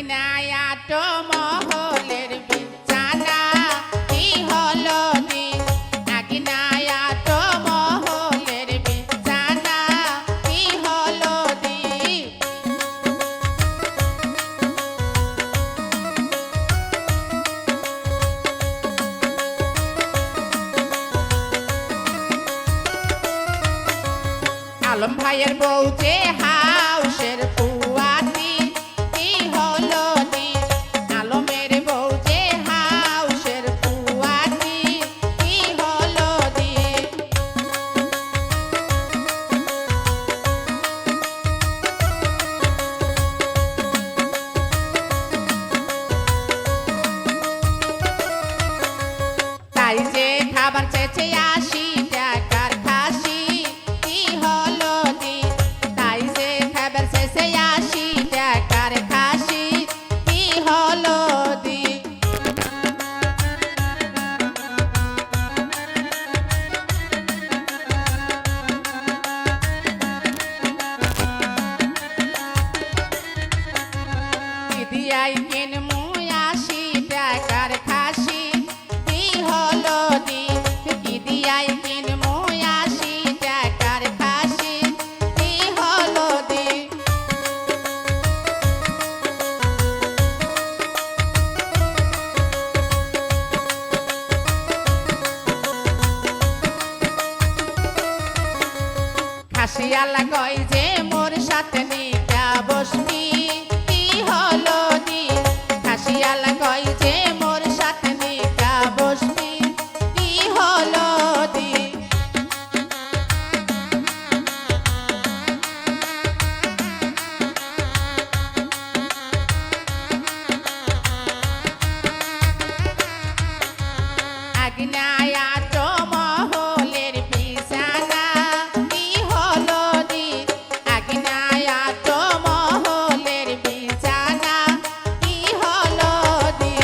আগনায়াত মহলের বিছানা কি হলো দি আগনায়াত মহলের বিছানা কি হলো দি আলম ভাইয়ের বউ যে হাউসের পুয়াতি কি হলো দি আলমের বউ যে হাউসের পুয়াতি কি হলো দি তাই যে খাবার চেয়েছে 80 টাকার খাসি কি হলো দি তাই যে খাবার চেয়েছে 80 টাকার খাসি কি হলো দি দিদিয়াই কিনমু 80 টাকার খাসি কি হলো দি দিদিয়াই কিনমু 80 টাকার খাসি কি হলো দি খাসিয়ালা কই যে মোর সাথে নিকা বসবি কি হলো দি খাসিয়ালা কই যে মোর সাথে নিকা বসবি কি হলো দি আগনায়াত মহলের বিছানা কি হলো দি আগনায়াত মহলের বিছানা কি হলো দি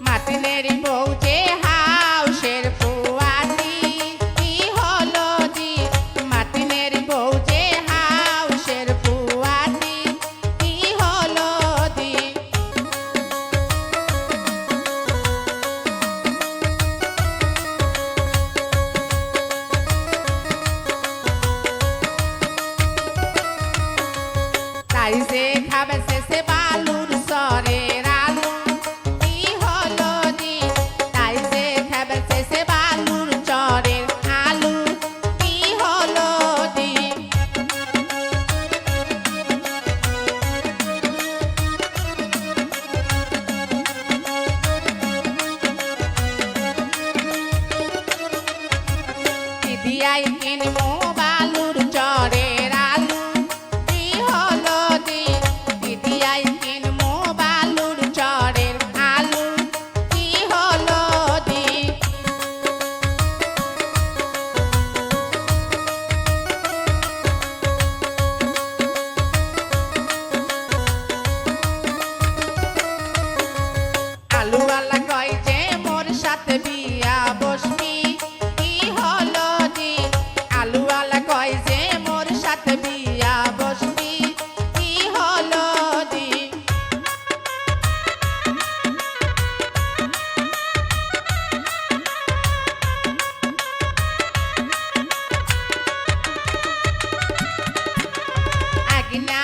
মাতিনের বউ যে হাউসের পুয়াতি কি হলো দি মাতিনের বউ যে হাউসের পুয়াতি কি হলো দি তাই যে খাবে শেষে বালুর সরের আলু কি হলো দি তাই যে খাবে শেষে বালুর চরের আলু কি হলো দি দিদিয়াই কিনমু বালুর চরের আলু কি হলো দি দিদিয়াই কিনমু বালুর চরের আলু কি হলো দি আলুওয়ালা কয় যে মোর সাথে বিয়া বসবি কি হলো দি আলুওয়ালা কয় যে মোর সাথে বিয়া বসবি কি হলো দি আগনা